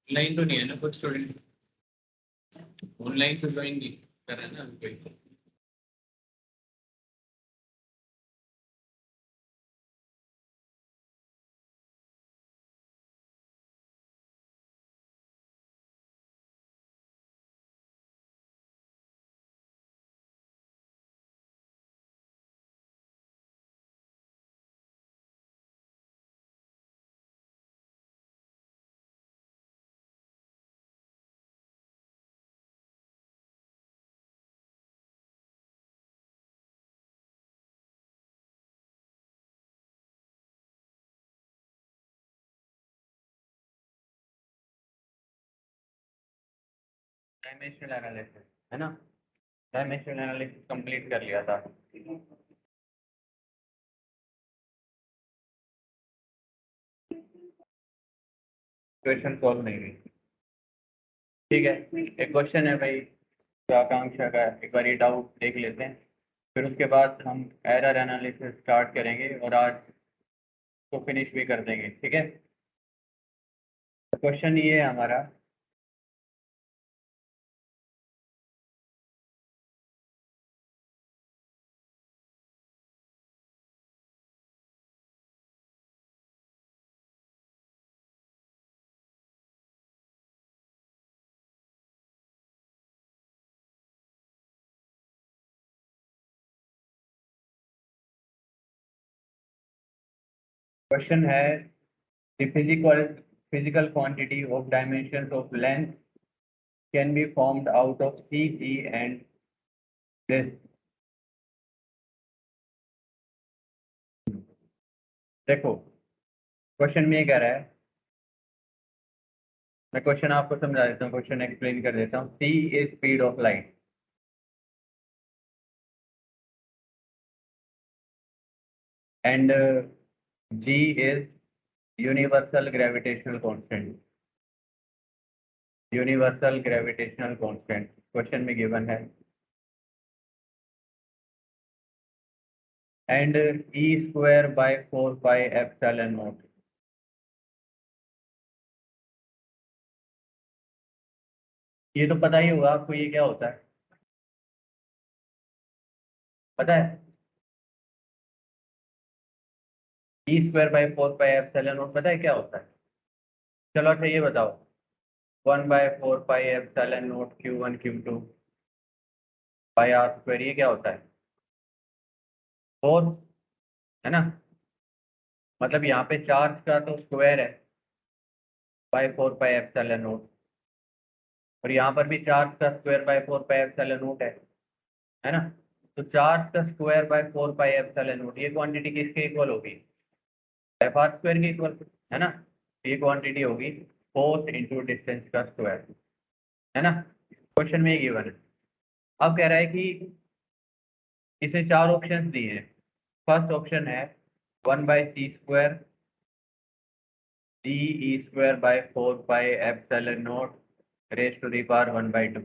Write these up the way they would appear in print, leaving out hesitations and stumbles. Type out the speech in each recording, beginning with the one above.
Online तो नहीं है ना कुछ स्टूडेंट, ऑनलाइन तो ज्वाइन नहीं कर रहा है ना अभी कोई। डायमेंशनल एनालिसिस है ना, डायमेंशनल एनालिसिस कंप्लीट कर लिया था। क्वेश्चन सॉल्व नहीं हुई। ठीक है, एक क्वेश्चन है भाई आकांक्षा का, एक बार ये डाउट देख लेते हैं, फिर उसके बाद हम एरर एनालिसिस स्टार्ट करेंगे और आज तो फिनिश भी कर देंगे। ठीक है, क्वेश्चन ये है हमारा, क्वेश्चन है the physical quantity of dimensions of length can be formed out of CG and this। देखो क्वेश्चन में ये कह रहा है, मैं क्वेश्चन आपको समझा देता हूँ, क्वेश्चन एक्सप्लेन कर देता हूँ। C is speed of light and G is universal gravitational constant, universal gravitational constant question में गिवन है, and E square by 4 pi epsilon not. ये तो पता ही होगा आपको, ये क्या होता है पता है? E square by 4 pi epsilon not पता है क्या होता है? चलो अच्छा ये बताओ, 1/4 pi epsilon naught Q1 Q2 by r square, ये क्या होता है? फोर्स है ना, मतलब यहाँ पे चार्ज का तो स्क्वायर है बाय 4 पाई एप्सिलॉन नॉट, और यहाँ पर भी चार्ज का square by 4 pi epsilon not है ना। तो चार्ज का square by 4 pi epsilon not, ये क्वांटिटी किसके इक्वल होगी? एफ आर स्क्वायर के इक्वल है ना। ये क्वांटिटी होगी फोर्स इंटू डिस्टेंस का स्क्वायर, है ना। क्वेश्चन में ये गिवन है। अब कह रहा है कि इसे चार ऑप्शंस दिए हैं। फर्स्ट ऑप्शन है 1/c² DE² by 4 pi epsilon naught raise to the power 1/2।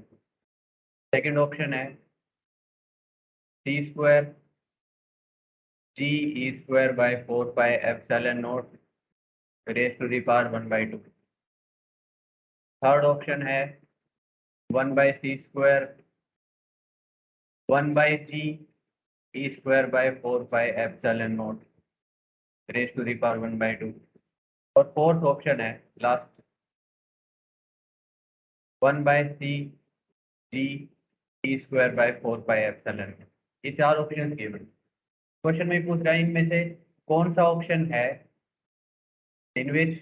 Second option है c² GE² by 4 pi epsilon naught raise to the power 1/2। Third option है 1/c² 1/g E² by 4 pi epsilon naught raise to the power 1/2। और fourth option है last 1/c G E² by 4 pi epsilon. ये चार option given. Question में पूछ रहा है इनमें से कौन सा ऑप्शन है in which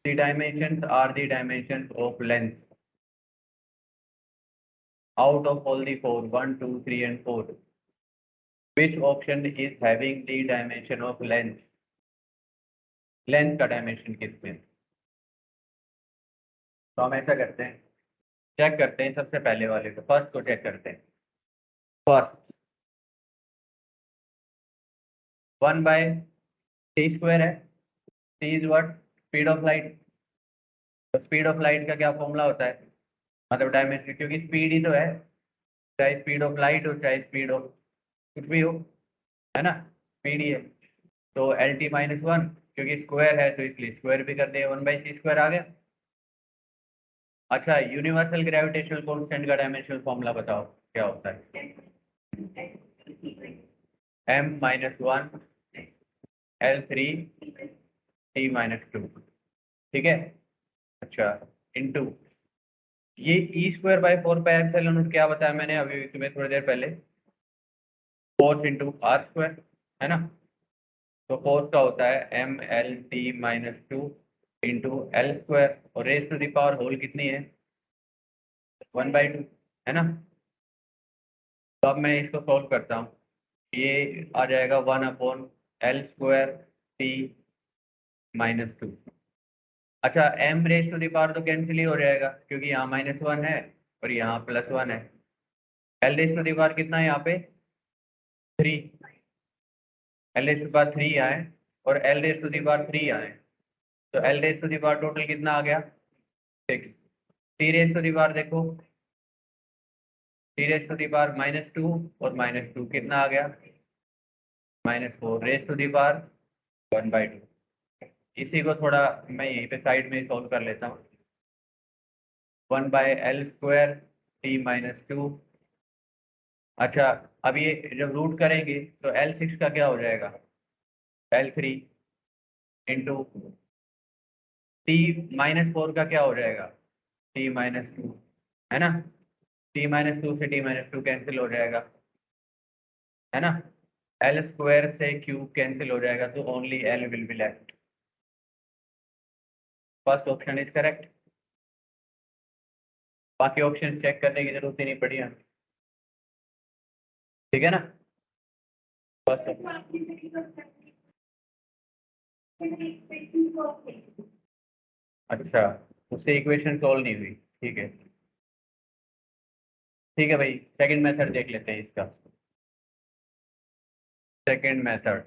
the dimensions are the dimensions of length out of all the four, 1 2 3 and 4, which option is having the dimension of length, length का डायमेंशन किसमें? तो हम ऐसा करते हैं, चेक करते हैं सबसे पहले वाले को, फर्स्ट को चेक करते हैं। फर्स्ट 1/c² है, c is what? Speed of light. तो स्पीड ऑफ लाइट का क्या फॉर्मूला होता है, मतलब डायमेंशन, क्योंकि स्पीड ही तो है, चाहे स्पीड ऑफ लाइट हो चाहे स्पीड ऑफ कुछ भी हो, है ना, स्पीड ही है। तो LT-1, क्योंकि स्क्वायर है तो इसलिए स्क्वायर भी कर दिया, 1/c² आ गया। अच्छा, यूनिवर्सल ग्रेविटेशनल कांस्टेंट का डायमेंशनल फॉर्मूला बताओ क्या होता है? m-1 L3 T-2, ठीक है। अच्छा, इनटू ये E²/4πε0 क्या बताया मैंने अभी तुम्हें थोड़ी देर पहले? फोर्स इंटू r² है ना। तो फोर्स का होता है mLT-2 इंटू L² और raise to the power whole कितनी है? 1/2 है ना। तो अब मैं इसको सॉल्व करता हूँ। ये आ जाएगा 1/L²T-2। अच्छा, m raise to the power तो कैंसिल ही हो जाएगा क्योंकि यहाँ -1 है और यहाँ +1 है। L raise to the power कितना है यहाँ पे? 3। L raise to the power 3 आए और L raise to the power 3 आए, तो L raise to the power total कितना आ गया? 6। T raise to the power देखो, T raise to the power -2 और -2 कितना आ गया? -4 रेज टू द पावर 1/2। इसी को थोड़ा मैं यहीं पे साइड में सॉल्व कर लेता हूँ। 1/L²T-2। अच्छा, अब ये जब रूट करेंगे तो L6 का क्या हो जाएगा? L3 इंटू T-4 का क्या हो जाएगा? T-2 है ना। T-2 से T-2 कैंसिल हो जाएगा है ना। L² से Q कैंसिल हो जाएगा तो only L will be left. First option is correct. बाकी ऑप्शन चेक करने की जरूरत ही नहीं पड़ी हमें, ठीक है ना। फर्स्ट अच्छा, उससे इक्वेशन सॉल्व नहीं हुई, ठीक है। ठीक है भाई, सेकंड मेथड देख लेते हैं इसका। सेकंड मेथड,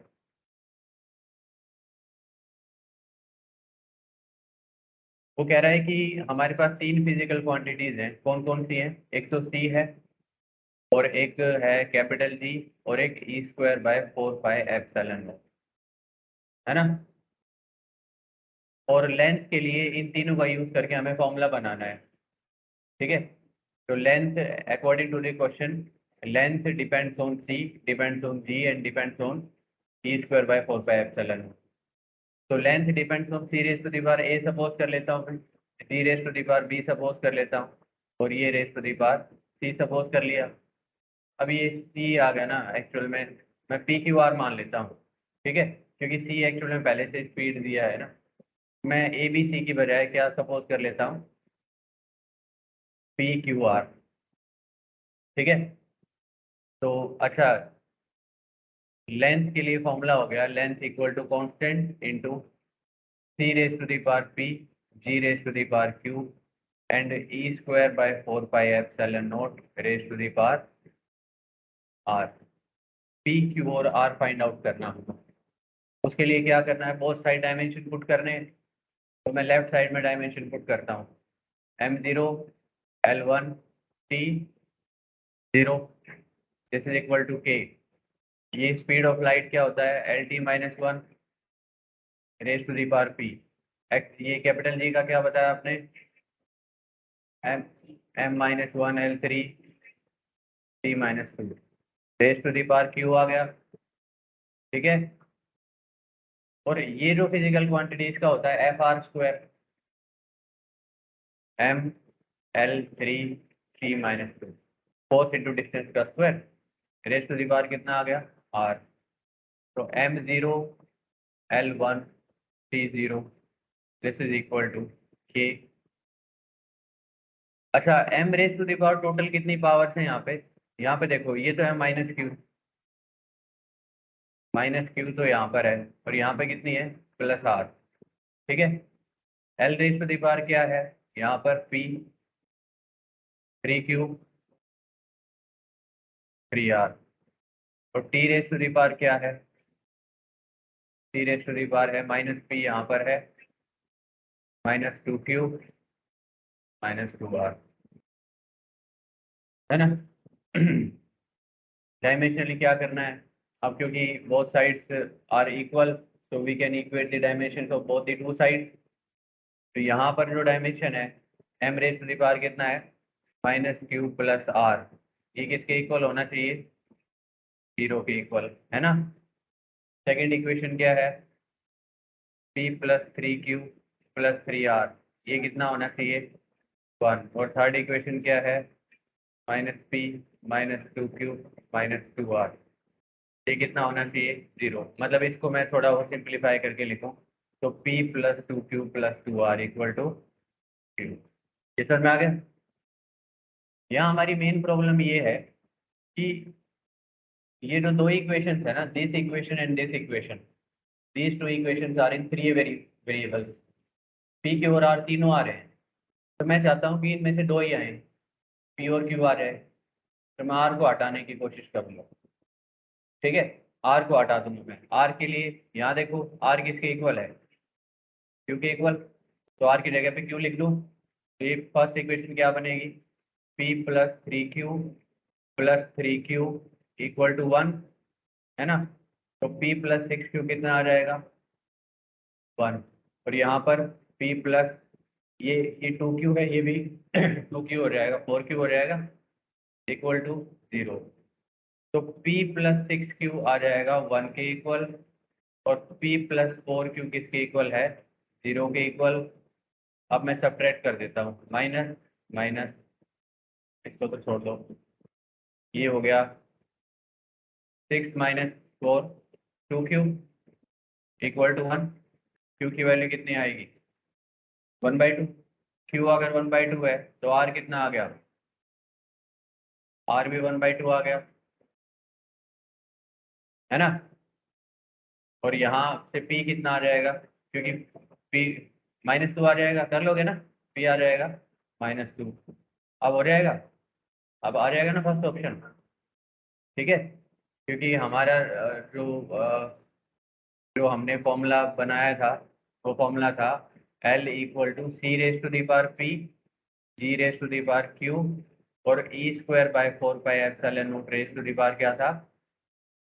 वो कह रहा है कि हमारे पास 3 फिजिकल क्वांटिटीज हैं। कौन कौन सी हैं? एक तो C है और एक है कैपिटल G और एक E²/4πε0 है ना। और लेंथ के लिए इन तीनों का यूज करके हमें फॉर्मूला बनाना है, ठीक है। तो length according to the question, length depends on C, depends on G and depends on E²/4πε0। तो length depends on C raise to the power A suppose कर लेता हूँ, D raise to the power B suppose कर लेता हूँ और ये raise to the power C suppose कर लिया। अब ये C आ गया ना, एक्चुअल में मैं PQR मान लेता हूँ, ठीक है, क्योंकि C एक्चुअल में पहले से स्पीड दिया है ना। मैं ABC की बजाय क्या सपोज कर लेता हूँ? PQR, ठीक है। तो अच्छा, लेंथ के लिए फॉर्मूला हो गया length equal to constant into C raise to the power P, G raise to the power Q and E²/4πε0 raise to the power R। P, Q और R फाइंड आउट करना होगा। उसके लिए क्या करना है? बोथ साइड डायमेंशन पुट करने हैं। तो मैं लेफ्ट साइड में डायमेंशन पुट करता हूँ। m0 L1 T 0 this is equal to K। ये स्पीड ऑफ लाइट क्या होता है? LT-1 raise to the power P x. ये कैपिटल G का क्या बताया आपने? m-1 L3 T-2 raise to the power Q आ गया, ठीक है। और ये जो फिजिकल क्वांटिटीज का होता है FR² mL3 T-2 force into distance का square raise to the power कितना आ गया? R। तो m0 L1 T0 this is equal to K। अच्छा, m raise to the power total कितनी पावर्स हैं यहाँ पे? यहाँ पे देखो, ये तो है -Q तो यहाँ पर है और यहाँ पे कितनी है? +R, ठीक है। L raise to the power क्या है? यहाँ पर P 3Q 3R और T raise to the power क्या है? T raise to the power है -P, यहाँ पर है -2Q -2R, है ना। डायमेंशनली क्या करना है? अब क्योंकि both sides are equal, so we can equate the dimensions of both the two sides। तो यहाँ पर जो डायमेंशन है m raise to the power कितना है -q प्लस r, ये किसके इक्वल होना चाहिए 0 के इक्वल, है ना। सेकेंड इक्वेशन क्या है p plus 3q plus 3r, ये कितना होना चाहिए 1। और थर्ड इक्वेशन क्या है -p minus 2q minus 2r, ये कितना होना चाहिए 0। मतलब इसको मैं थोड़ा और सिंप्लीफाई करके लिखूं तो p plus 2q plus 2r equal to 0। ये समझ में आ गया। यहाँ हमारी मेन प्रॉब्लम ये है कि ये जो दो इक्वेशंस है ना, this equation and this equation, these two equations are in 3 variables, p q और r तीनों आ रहे हैं। तो मैं चाहता हूँ कि इनमें से दो ही आए, p और q आ जाए, तो मैं r को हटाने की कोशिश करूँगा। ठीक है, r को हटा दूंगा मैं। r के लिए यहाँ देखो r किसके इक्वल है q के इक्वल, तो r की जगह पे q लिख दूँ। तो ये फर्स्ट इक्वेशन क्या बनेगी p plus 3q plus 3q equal to 1, है ना। तो p प्लस 6q कितना आ जाएगा 1। और यहाँ पर p प्लस ये 2q है, ये भी 2q हो जाएगा, 4q हो जाएगा इक्वल टू 0। तो p प्लस 6q आ जाएगा 1 के इक्वल, और p प्लस 4q किसके इक्वल है 0 के इक्वल। अब मैं सब्ट्रैक्ट कर देता हूँ, माइनस माइनस, इसको तो छोड़ दो, ये हो गया 6 minus 4 2q equal to 1। q की वैल्यू कितनी आएगी 1/2। q अगर 1/2 है तो r कितना आ गया, r भी 1/2 आ गया, है ना। और यहाँ से p कितना आ जाएगा, क्योंकि p -2 आ जाएगा, कर लोगे ना, p आ जाएगा -2। अब हो जाएगा, अब आ जाएगा ना फर्स्ट ऑप्शन। ठीक है, क्योंकि हमारा जो हमने फॉर्मूला बनाया था वो फॉर्मूला था L equal to C raise to the power p G raise to the power q और e square by 4πε0 raise to the power क्या था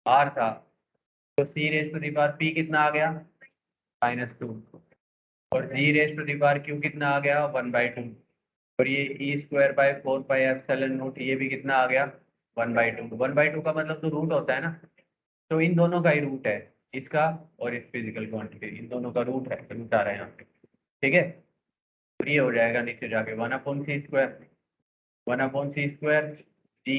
r था। तो C raise to the power p कितना आ गया -2, और G raise to the power q कितना आ गया 1/2, और ये ई स्क्वायर बाय 4πε0 ये भी कितना आ गया 1/2। 1/2 का मतलब तो रूट होता है ना, तो इन दोनों का ही रूट है, इसका और इस फिजिकल क्वांटिटी, इन दोनों का रूट है, रूट आ रहा है यहाँ पे। ठीक है, तो ये हो जाएगा नीचे जाके 1/c², 1/c² G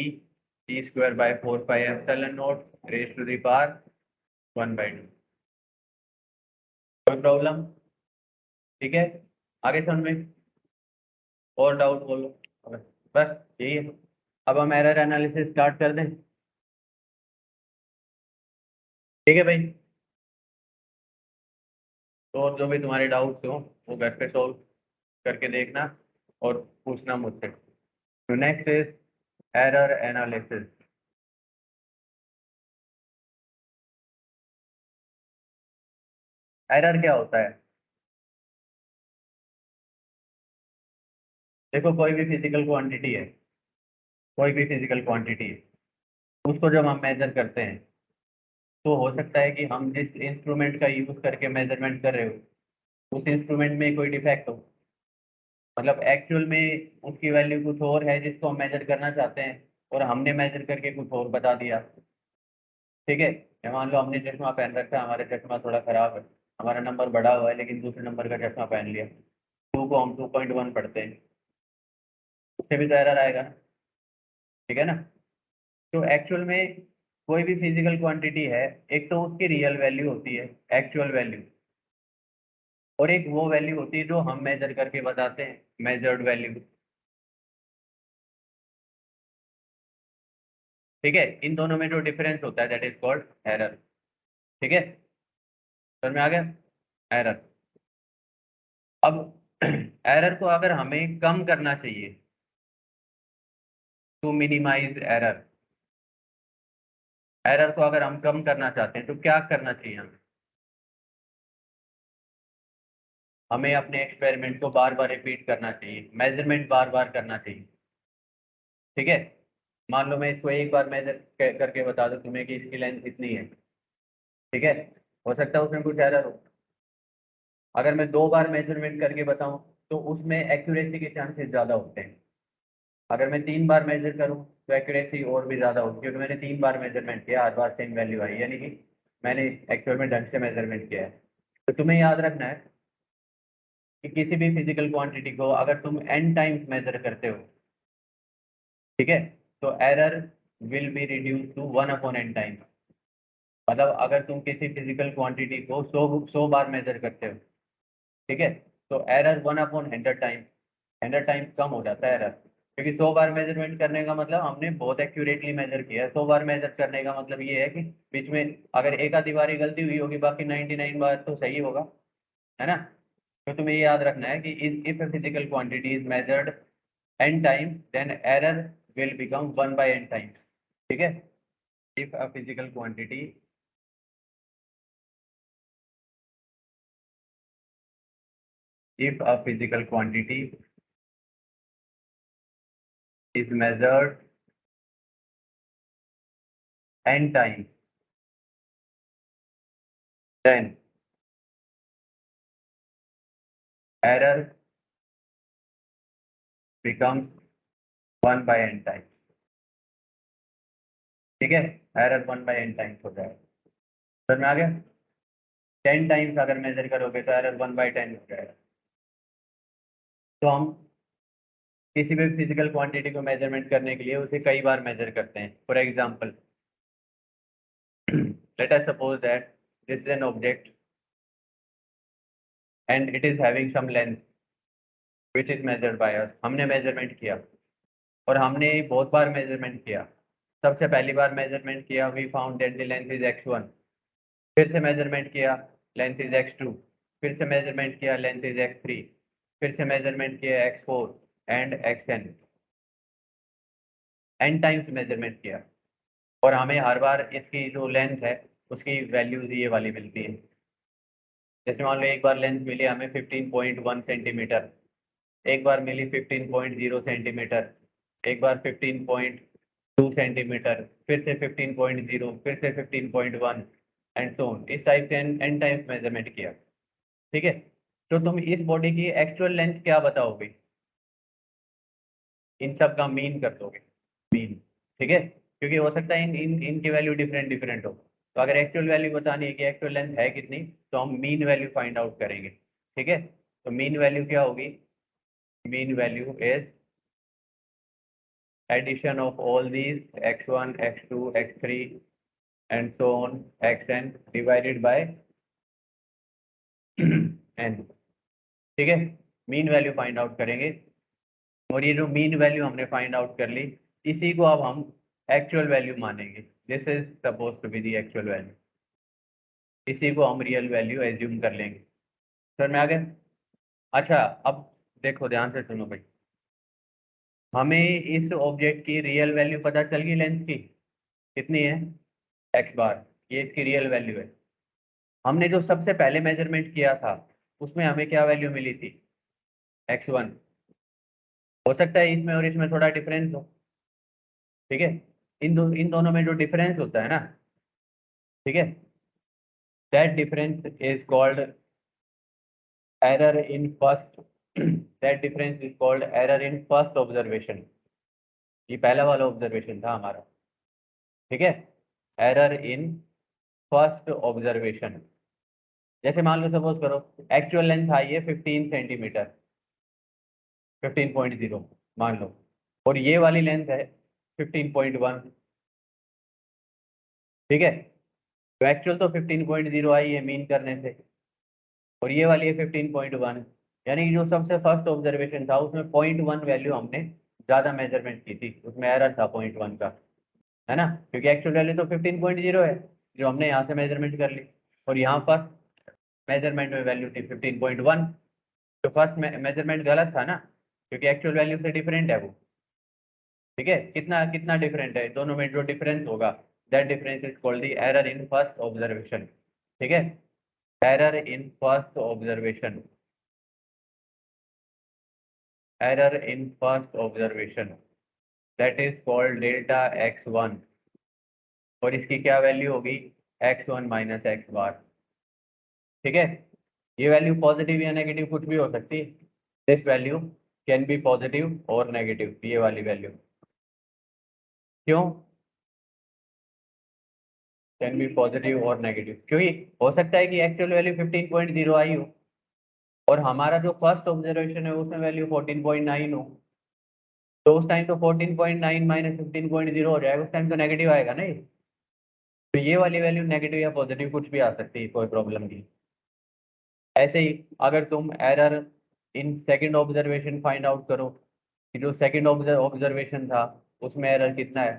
T square by 4πε0 raise to the power 1/2। कोई प्रॉब्लम, ठीक है, आगे समझ में और डाउट बोलो, बस यही है। अब हम एरर एनालिसिस स्टार्ट कर दें। ठीक है भाई, तो और जो भी तुम्हारे डाउट्स हो वो घर पे सॉल्व करके देखना और पूछना मुझसे। तो next is error analysis. Error क्या होता है, देखो कोई भी फिजिकल क्वांटिटी है, कोई भी फिजिकल क्वांटिटी है, उसको जब हम मेजर करते हैं तो हो सकता है कि हम जिस इंस्ट्रूमेंट का यूज करके मेजरमेंट कर रहे हो उस इंस्ट्रूमेंट में कोई डिफेक्ट हो, मतलब एक्चुअल में उसकी वैल्यू कुछ और है जिसको हम मेजर करना चाहते हैं और हमने मेजर करके कुछ और बता दिया। ठीक है, या मान लो हमने चश्मा पहन रखा है, हमारा चश्मा थोड़ा खराब है, हमारा नंबर बढ़ा हुआ है लेकिन दूसरे नंबर का चश्मा पहन लिया, 2 को हम 2.1 पढ़ते हैं, उससे भी तो एरर आएगा ना। ठीक है ना, तो एक्चुअल में कोई भी फिजिकल क्वांटिटी है, एक तो उसकी रियल वैल्यू होती है एक्चुअल वैल्यू, और एक वो वैल्यू होती है जो हम मेजर करके बताते हैं मेजर्ड वैल्यू। ठीक है, इन दोनों में जो डिफरेंस होता है दैट इज कॉल्ड एरर। ठीक है, समझ में आ गया एरर। अब एरर को अगर हमें कम करना चाहिए टू मिनिमाइज एरर, एरर को अगर हम कम करना चाहते हैं तो क्या करना चाहिए हमें, हमें अपने एक्सपेरिमेंट को बार बार रिपीट करना चाहिए, मेजरमेंट बार बार करना चाहिए। ठीक है, मान लो मैं इसको एक बार मेजर करके बता दूं तुम्हें कि इसकी लेंथ इतनी है, ठीक है, हो सकता है उसमें कुछ एरर हो। अगर मैं 2 बार मेजरमेंट करके बताऊं तो उसमें एक्यूरेसी के चांसेस ज़्यादा होते हैं। अगर मैं 3 बार मेजर करूँ तो एक्यूरेसी और भी ज़्यादा होगी, क्योंकि मैंने 3 बार मेजरमेंट किया, हर बार सेम वैल्यू आई, यानी कि मैंने एक्चुअल में ढंग से मेजरमेंट किया है। तो तुम्हें याद रखना है कि किसी भी फिजिकल क्वांटिटी को अगर तुम n टाइम्स मेजर करते हो, ठीक है, तो error will be reduce to 1/n times. मतलब अगर तुम किसी फिजिकल क्वांटिटी को 100 बार मेजर करते हो, ठीक है, तो एरर 1/100 टाइम्स कम हो जाता है एरर, क्योंकि 100 बार मेजरमेंट करने का मतलब हमने बहुत एक्यूरेटली मेजर किया है। 100 बार मेजर करने का मतलब ये है कि बीच में अगर एक आधी बारी गलती हुई होगी, बाकी 99 बार तो सही होगा, है ना। तो तुम्हें ये याद रखना है कि if a physical quantity is measured n times then error will become 1/n times, ठीक है। If a physical quantity if a physical quantity is measured n times, then error becomes 1/n times, ठीक है। Error 1/n times हो जाएगा, समझ में आ गया। 10 times अगर मेजर करोगे तो एरर 1/10 हो जाएगा। तो हम किसी भी फिजिकल क्वांटिटी को मेजरमेंट करने के लिए उसे कई बार मेजर करते हैं। For example, let us suppose that this is an object and it is having some length which is measured by us। हमने मेजरमेंट किया और हमने बहुत बार मेजरमेंट किया। सबसे पहली बार मेजरमेंट किया, we found that the length is x1, फिर से मेजरमेंट किया, लेंथ इज x2, फिर से मेजरमेंट किया, लेंथ इज x3, फिर से मेजरमेंट किया x4 and xn, n times measurement किया, और हमें हर बार इसकी जो लेंथ है उसकी वैल्यूज ये वाली मिलती है। जैसे मान लो एक बार लेंथ मिली हमें 15.1 सेंटीमीटर, एक बार मिली 15.0 सेंटीमीटर, एक बार 15.2 सेंटीमीटर, फिर से 15.0, फिर से 15.1 एंड सो ऑन। इस टाइप से n टाइम्स मेजरमेंट किया, ठीक है। तो तुम इस बॉडी की एक्चुअल लेंथ क्या बताओगे? इन सब का मीन कर दोगे, मीन, ठीक है, क्योंकि हो सकता है इनकी वैल्यू डिफरेंट डिफरेंट हो। तो अगर एक्चुअल वैल्यू बतानी है कि एक्चुअल लेंथ है कितनी, तो हम मीन वैल्यू फाइंड आउट करेंगे, ठीक है। तो मीन वैल्यू क्या होगी? Mean value is addition of all these x1, x2, x3 and so on xn divided by n, ठीक है। मीन वैल्यू फाइंड आउट करेंगे, और ये जो मीन वैल्यू हमने फाइंड आउट कर ली, इसी को अब हम एक्चुअल वैल्यू मानेंगे। This is suppose to be the actual value, इसी को हम रियल वैल्यू एज्यूम कर लेंगे। समझ में आ गया? अच्छा, अब देखो ध्यान से सुनो भाई, हमें इस ऑब्जेक्ट की रियल वैल्यू पता चल गई, लेंथ की कितनी है, x बार, ये इसकी रियल वैल्यू है। हमने जो सबसे पहले मेजरमेंट किया था उसमें हमें क्या वैल्यू मिली थी, x1। हो सकता है इसमें और इसमें थोड़ा डिफरेंस हो, ठीक है। इन दोनों में जो डिफरेंस होता है ना, ठीक है, that difference is called error in first that difference is called error in first observation. ये पहला वाला ऑब्जर्वेशन था हमारा, ठीक है, एरर इन फर्स्ट ऑब्जर्वेशन। जैसे मान लो सपोज करो एक्चुअल लेंथ आई है 15 सेंटीमीटर, 15.0 मान लो, और ये वाली लेंथ है 15.1, ठीक है। तो एक्चुअल तो 15.0 आई है मीन करने से, और ये वाली है 15.1, यानी कि जो सबसे फर्स्ट ऑब्जर्वेशन था उसमें 0.1 वैल्यू हमने ज़्यादा मेजरमेंट की थी, उसमें एरर था 0.1 का, है ना, क्योंकि एक्चुअल वैल्यू तो 15.0 है जो हमने यहाँ से मेजरमेंट कर ली, और यहाँ पर मेजरमेंट में वैल्यू थी 15.1। तो फर्स्ट मेजरमेंट गलत था ना, क्योंकि एक्चुअल वैल्यू से डिफरेंट है वो, ठीक है। कितना कितना डिफरेंट है दोनों में, जो डिफरेंस होगा that difference is called the error in first observation, ठीक है। Error in first observation, error in first observation, that is called delta x1, और इसकी क्या वैल्यू होगी, x1 माइनस एक्स बार, ठीक है। ये वैल्यू पॉजिटिव या नेगेटिव कुछ भी हो सकती है, this value can be positive और नेगेटिव, ये वाली वैल्यू। क्यों कैन बी पॉजिटिव और नेगेटिव? क्योंकि हो सकता है कि एक्चुअल वैल्यू 15.0 आई हो और हमारा जो फर्स्ट ऑब्जर्वेशन है उसमें वैल्यू 14.9 हो, तो उस टाइम तो 14.9 माइनस 15.0 हो जाएगा, उस टाइम तो नेगेटिव आएगा ना ये। तो ये वाली वैल्यू नेगेटिव या पॉजिटिव कुछ भी आ सकती है, कोई प्रॉब्लम नहीं। ऐसे ही अगर तुम error in second observation find out करो कि जो सेकंड ऑब्जर्वेशन था उसमें एरर कितना है,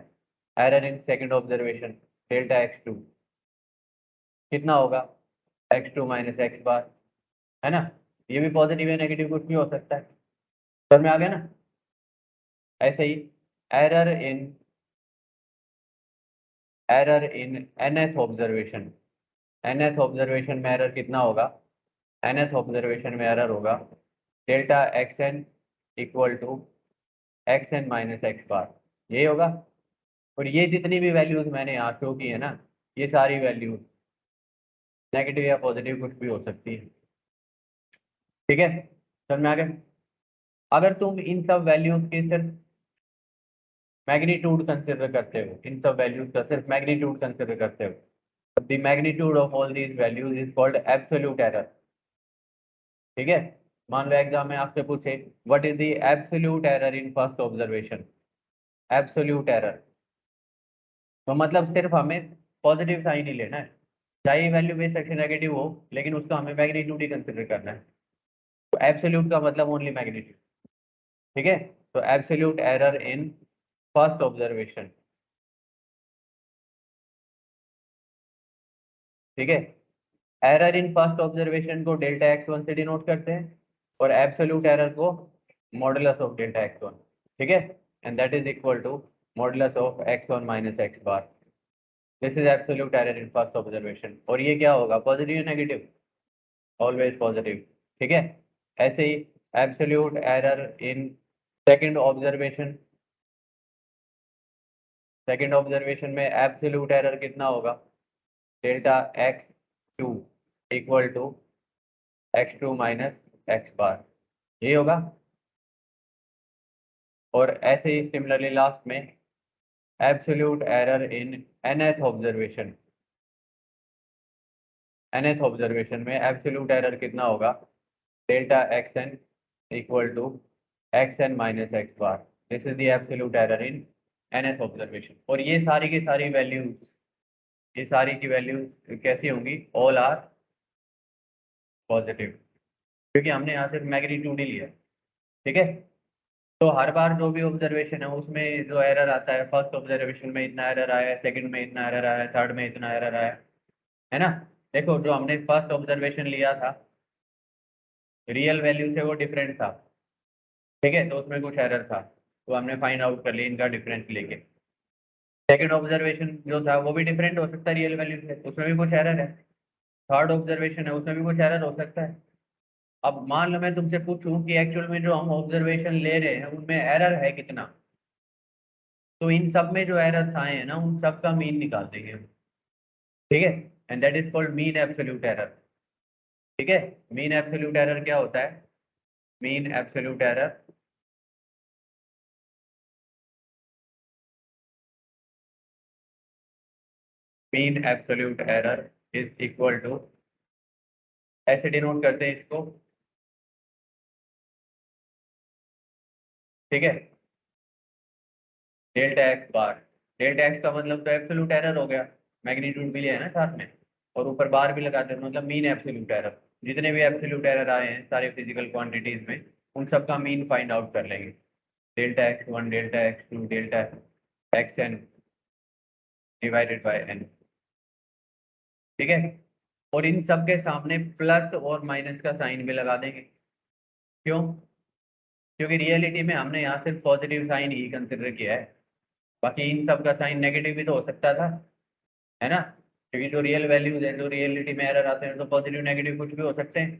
error in second observation delta x2 कितना होगा, x2 माइनस एक्स बार, है ना। ये भी पॉजिटिव या नेगेटिव कुछ भी हो सकता है, समझ में आ गया ना। ऐसे ही error in nth observation, nth observation में एरर कितना होगा, nth ऑब्जर्वेशन में एरर होगा delta xn equal to xn minus x bar, यही होगा। और ये जितनी भी वैल्यूज मैंने यहाँ शो की है ना, ये सारी वैल्यूज नेगेटिव या पॉजिटिव कुछ भी हो सकती है, ठीक है, समझ में आ गया। अगर तुम इन सब वैल्यूज के सिर्फ मैग्नीट्यूड कंसिडर करते हो, इन सब वैल्यूज का सिर्फ मैग्नीट्यूड कंसिडर करते हो, the magnitude of all these values is called absolute error, ठीक है। मान लो एग्जाम में आपसे पूछे what is the absolute error in first observation, absolute error, तो मतलब सिर्फ हमें पॉजिटिव साइन ही लेना है, चाहे वैल्यू बेशक से नेगेटिव हो, लेकिन उसका हमें मैग्नीट्यूड ही कंसिडर करना है। तो एब्सोल्यूट का मतलब ओनली मैग्नीट्यूड, ठीक है। तो absolute error in first observation, ठीक है। एरर इन फर्स्ट ऑब्जर्वेशन को डेल्टा x1 से डिनोट करते हैं और एब्सोल्यूट एरर को मॉडुलस ऑफ डेल्टा x1, ठीक है, and that is equal to modulus of x1 minus x bar. This is absolute error in first observation, और ये क्या होगा, पॉजिटिव नेगेटिव, ऑलवेज पॉजिटिव, ठीक है। ऐसे ही absolute error in second observation, second observation में एब्सोल्यूट एरर कितना होगा, delta x2 equal to x2 minus x bar, यही होगा। और ऐसे ही सिमिलरली लास्ट में absolute error in nth observation, nth observation में एब्सोल्यूट एरर कितना होगा, delta xn equal to xn minus x bar, this is the absolute error in nth observation. और ये सारी की सारी वैल्यूज, ये सारी की वैल्यूज कैसी होंगी, ऑल आर पॉजिटिव, क्योंकि हमने यहाँ सिर्फ मैग्नीट्यूड ही लिया, ठीक है। तो हर बार जो भी ऑब्जर्वेशन है उसमें जो एरर आता है, फर्स्ट ऑब्जर्वेशन में इतना एरर आया है, सेकंड में इतना एरर आया है, थर्ड में इतना एरर आया है ना। देखो जो हमने फर्स्ट ऑब्जर्वेशन लिया था रियल वैल्यू से वो डिफरेंट था, ठीक है, तो उसमें कुछ एरर था, तो हमने फाइंड आउट कर लिया इनका डिफरेंस लेके। सेकंड ऑब्जर्वेशन जो था वो भी डिफरेंट हो सकता है रियल वैल्यू से, उसमें भी कुछ एरर है। थर्ड ऑब्जर्वेशन है उसमें भी कुछ एरर हो सकता है। अब मान लो मैं तुमसे पूछूं कि एक्चुअल में जो हम ऑब्जर्वेशन ले रहे हैं उनमें एरर है कितना, तो इन सब में जो एरर्स आए हैं ना उन सब का मीन निकाल देंगे हम, ठीक है, and that is called mean absolute error, ठीक है। मीन एब्सोल्यूट एरर क्या होता है, mean absolute error mean absolute error is equal to, ऐसे डिनोट करते हैं इसको, ठीक है, delta x bar, delta x का मतलब तो एब्सोल्यूट एरर हो गया, मैग्नीट्यूड भी लिया है ना साथ में, और ऊपर बार भी लगाते हैं, मतलब मीन एब्सोल्यूट एरर, जितने भी एब्सोल्यूट एरर आए हैं सारे फिजिकल क्वांटिटीज में उन सब का मीन फाइंड आउट कर लेंगे, delta x1 delta x2 delta xn divided by n, ठीक है। और इन सब के सामने प्लस और माइनस का साइन भी लगा देंगे, क्यों, क्योंकि रियलिटी में हमने यहाँ सिर्फ पॉजिटिव साइन ही कंसिडर किया है, बाकी इन सब का साइन नेगेटिव भी तो हो सकता था, है ना। क्योंकि जो रियल वैल्यूज है, जो रियलिटी में एरर आते हैं तो पॉजिटिव नेगेटिव कुछ भी हो सकते हैं,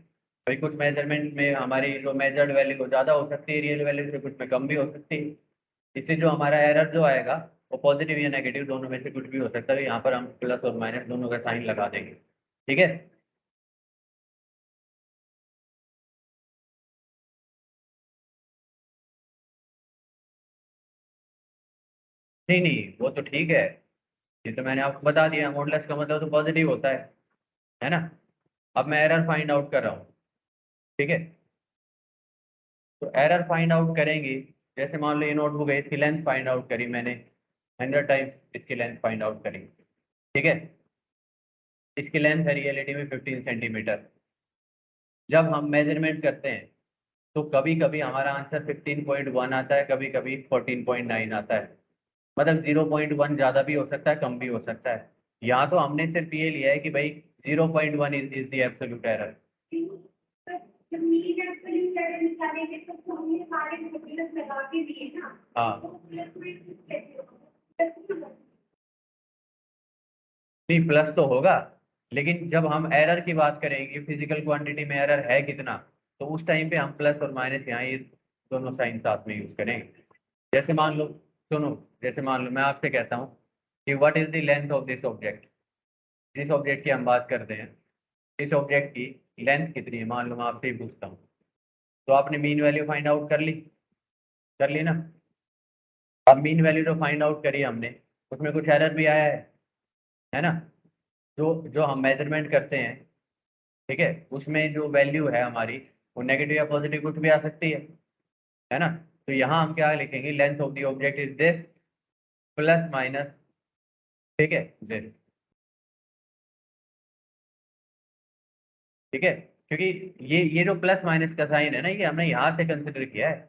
भाई कुछ मेजरमेंट में हमारी जो मेजर्ड वैल्यू ज़्यादा हो सकती है रियल वैल्यू से, कुछ में कम भी हो सकती है, इससे जो हमारा एरर जो आएगा वो पॉजिटिव या नेगेटिव दोनों में से कुछ भी हो सकता है, यहाँ पर हम प्लस और माइनस दोनों का साइन लगा देंगे, ठीक है। नहीं नहीं, वो तो ठीक है, ये तो मैंने आपको बता दिया, मॉडुलस का मतलब तो पॉजिटिव होता है ना। अब मैं एरर फाइंड आउट कर रहा हूँ, ठीक है। तो एरर फाइंड आउट करेंगे, जैसे मान लो ये नोटबुक है, इसकी लेंथ फाइंड आउट करी मैंने, 100 टाइम्स इसकी लेंथ फाइंड आउट करी, ठीक है। इसकी लेंथ है रियलिटी में 15 सेंटीमीटर। जब हम मेजरमेंट करते हैं तो कभी कभी हमारा आंसर 15.1 आता है, कभी कभी 14.9 आता है। मतलब 0.1 ज़्यादा भी हो सकता है, कम भी हो सकता है। यहाँ तो हमने सिर्फ ये लिया है कि भाई 0.1 इज द एब्सोल्यूट एरर। हाँ नहीं, प्लस तो होगा, लेकिन जब हम एरर की बात करेंगे, फिजिकल क्वांटिटी में एरर है कितना, तो उस टाइम पे हम प्लस और माइनस यहाँ ये दोनों साइन साथ में यूज करेंगे। जैसे मान लो, सुनो, जैसे मान लो मैं आपसे कहता हूँ कि what is the length of this object. जिस ऑब्जेक्ट की हम बात करते हैं, इस ऑब्जेक्ट की लेंथ कितनी है, मान लो मैं आपसे ही पूछता हूँ। तो आपने मीन वैल्यू फाइंड आउट कर ली ना। अब मीन वैल्यू तो फाइंड आउट करी हमने, उसमें कुछ एरर भी आया है ना। जो जो हम मेजरमेंट करते हैं, ठीक है, उसमें जो वैल्यू है हमारी, वो नेगेटिव या पॉजिटिव कुछ भी आ सकती है ना। तो यहाँ हम क्या लिखेंगे, length of the object is this plus minus, ठीक है, दिस, ठीक है। क्योंकि ये जो प्लस माइनस का साइन है ना, ये हमने यहाँ से कंसिडर किया है,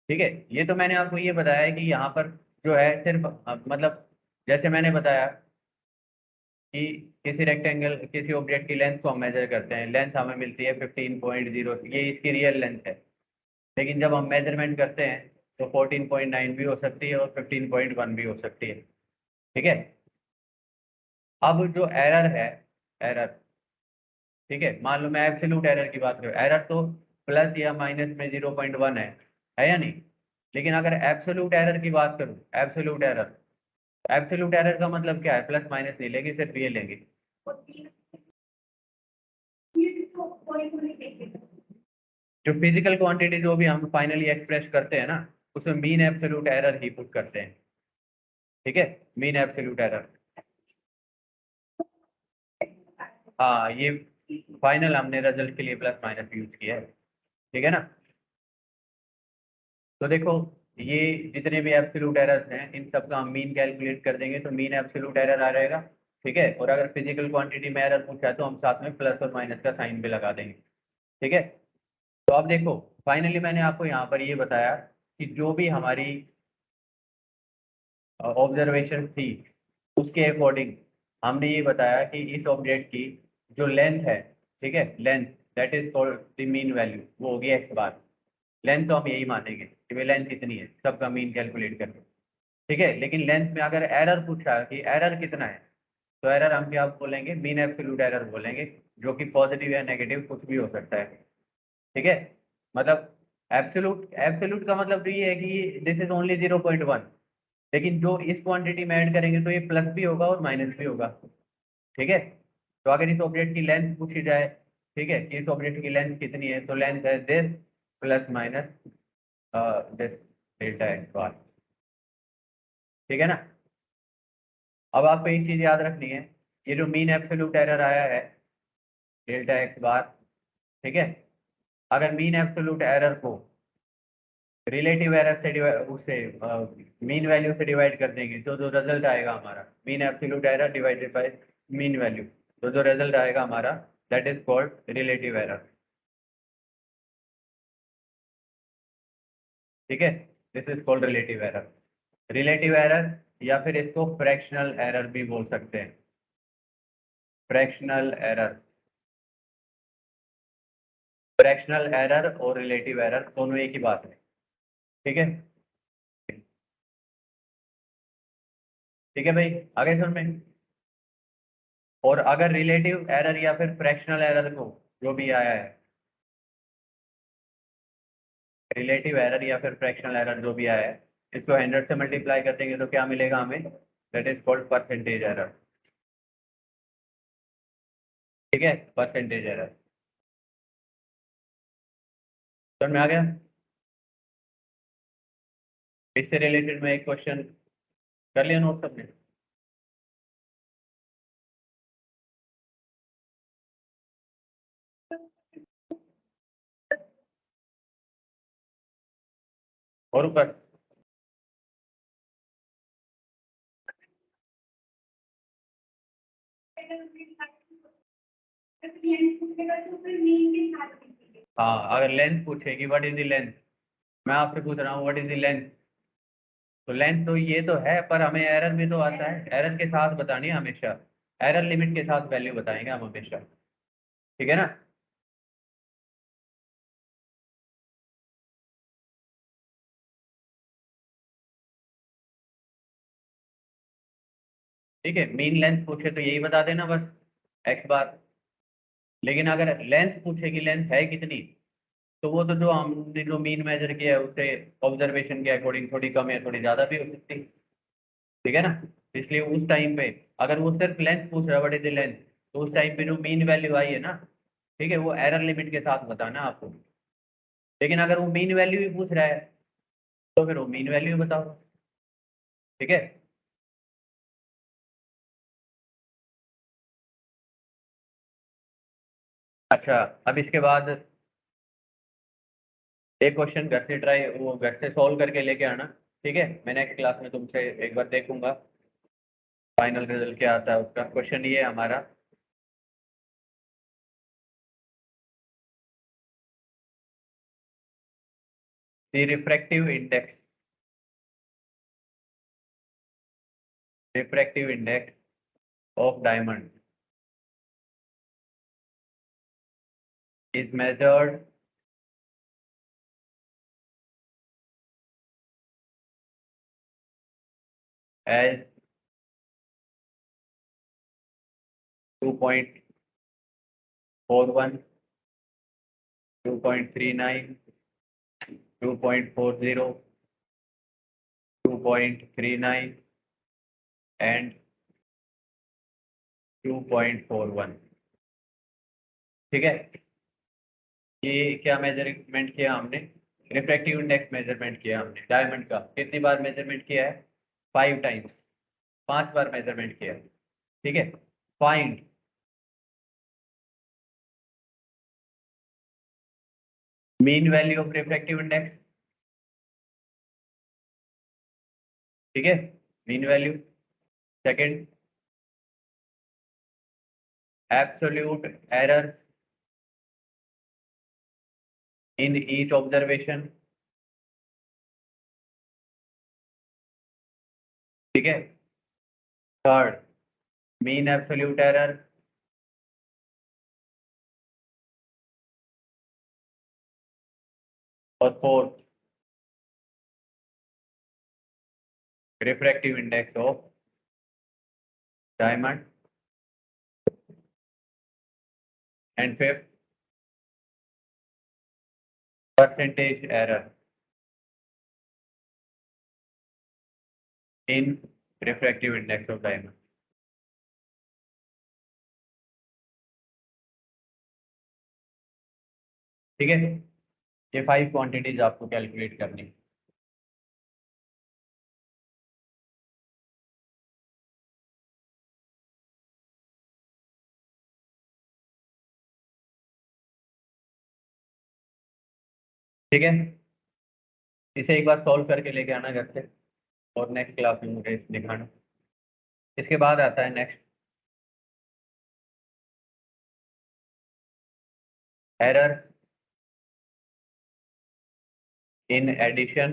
ठीक है। ये तो मैंने आपको ये बताया है कि यहाँ पर जो है सिर्फ मतलब जैसे मैंने बताया कि किसी रेक्टेंगल, किसी ऑब्जेक्ट की लेंथ को हम मेजर करते हैं, लेंथ हमें मिलती है 15.0, ये इसकी रियल लेंथ है। लेकिन जब हम मेजरमेंट करते हैं तो 14.9 भी हो सकती है और 15.1 भी हो सकती है, ठीक है। अब जो एरर है, एरर, ठीक है, मान लो मैं एब्सोल्यूट एरर की बात करूँ, एरर तो प्लस या माइनस में 0.1 है या नहीं। लेकिन अगर एब्सोल्यूट एरर की बात करूँ, एब्सोल्यूट एरर का मतलब क्या है, प्लस माइनस नहीं लेंगे, सिर्फ ये लेंगे। जो फिजिकल क्वांटिटी जो भी हम फाइनली एक्सप्रेस करते हैं ना, उसमें मीन एब्सोल्यूट एरर ही पुट करते हैं, ठीक है, मीन एब्सोल्यूट एरर। हाँ, ये फाइनल हमने रिजल्ट के लिए प्लस माइनस यूज किया है, ठीक है ना। तो देखो, ये जितने भी एब्सोल्यूट एरर्स हैं, इन सब का हम मीन कैलकुलेट कर देंगे तो मीन एब्सोल्यूट एरर आ जाएगा, ठीक है। और अगर फिजिकल क्वांटिटी में एरर पूछा है तो हम साथ में प्लस और माइनस का साइन भी लगा देंगे, ठीक है। तो अब देखो, फाइनली मैंने आपको यहाँ पर ये बताया कि जो भी हमारी ऑब्जर्वेशन थी, उसके अकॉर्डिंग हमने ये बताया कि इस ऑब्जेक्ट की जो लेंथ है, ठीक है, length that is called the mean value, वो होगी एक्स बार। लेंथ तो हम यही मानेंगे कि भाई लेंथ कितनी है, सबका मीन कैलकुलेट करके, ठीक है। लेकिन लेंथ में अगर एरर पूछा कि एरर कितना है, तो एरर हम क्या बोलेंगे, मीन एब्सोल्यूट एरर बोलेंगे, जो कि पॉजिटिव या नेगेटिव कुछ भी हो सकता है, ठीक है। मतलब एब्सोल्यूट एब्सोल्यूट का मतलब तो ये है कि दिस इज ओनली 0.1, लेकिन जो इस क्वांटिटी में ऐड करेंगे तो ये प्लस भी होगा और माइनस भी होगा, ठीक है। तो अगर इस ऑब्जेक्ट की लेंथ पूछी जाए, ठीक है, कि इस ऑब्जेक्ट की लेंथ कितनी है, तो लेंथ है this plus minus this delta x bar, ठीक है ना। अब आपको एक चीज याद रखनी है, ये जो मीन एब्सोल्यूट एरर आया है डेल्टा एक्स बार, ठीक है, अगर मीन एब्सोल्यूट एरर को रिलेटिव एरर से उससे मीन वैल्यू से डिवाइड कर देंगे, तो जो रिजल्ट आएगा हमारा, mean absolute error divided by mean value, तो जो रिजल्ट आएगा हमारा, that is called relative error, ठीक है। This is called relative error. Relative error या फिर इसको फ्रैक्शनल एरर भी बोल सकते हैं, फ्रैक्शनल एरर। फ्रैक्शनल एरर और रिलेटिव एरर दोनों एक ही बात है, ठीक है। ठीक है भाई, आगे समझ में। और अगर रिलेटिव एरर या फिर फ्रैक्शनल एरर को, जो भी आया है, रिलेटिव एरर या फिर फ्रैक्शनल एरर जो भी आया है, इसको 100 से मल्टीप्लाई कर देंगे तो क्या मिलेगा हमें, that is called percentage error, ठीक है, परसेंटेज एरर। समझ में आ गया। इससे रिलेटेड मैं एक क्वेश्चन कर लिया नोट सबने? और ऊपर हाँ, अगर लेंथ पूछेगी व्हाट इज द लेंथ, मैं आपसे पूछ रहा हूँ व्हाट इज द लेंथ, तो लेंथ तो ये तो है, पर हमें एरर भी तो आता है, एरर के साथ बतानी है हमेशा, एरर लिमिट के साथ वैल्यू बताएंगे हम हमेशा, ठीक है ना। ठीक है, मीन लेंथ पूछे तो यही बता देना बस, एक्स बार। लेकिन अगर लेंथ पूछेगी लेंथ है कितनी, तो वो तो जो हमने जो मीन मेजर किया है उससे ऑब्जर्वेशन के अकॉर्डिंग थोड़ी कम है थोड़ी ज़्यादा भी हो सकती है, ठीक है ना। इसलिए उस टाइम पे अगर वो सिर्फ लेंथ पूछ रहा है व्हाट इज द लेंथ, तो उस टाइम पे जो मीन वैल्यू आई है ना, ठीक है, वो एरर लिमिट के साथ बताना आपको। लेकिन अगर वो मीन वैल्यू ही पूछ रहा है, तो फिर वो मीन वैल्यू बताओ, ठीक है। अच्छा, अब इसके बाद एक क्वेश्चन घर से ट्राई, वो घर से सॉल्व करके लेके आना, ठीक है। मैं नेक्स्ट क्लास में तुमसे एक बार देखूंगा फाइनल रिजल्ट क्या आता है उसका। क्वेश्चन ये है हमारा, the refractive index of diamond is measured as 2.41, 2.39, 2.40, 2.39 and 2.41, ठीक है। ये क्या मेजरमेंट किया हमने, रिफ्रैक्टिव इंडेक्स मेजरमेंट किया हमने डायमंड का, कितनी बार मेजरमेंट किया है, 5 टाइम्स, 5 बार मेजरमेंट किया है, ठीक है। Find mean value of refractive index, ठीक है, mean value. Second, absolute error in each observation, ठीक है। थर्ड, मीन एब्सोल्यूट एरर, और fourth, refractive index of diamond, and fifth, percentage error in refractive index of diamond, ठीक है। ये 5 quantities आपको calculate करनी है, ठीक है। इसे एक बार सॉल्व करके लेके आना घर से, और नेक्स्ट क्लास में मुझे दिखाना। इसके बाद आता है next, error in addition,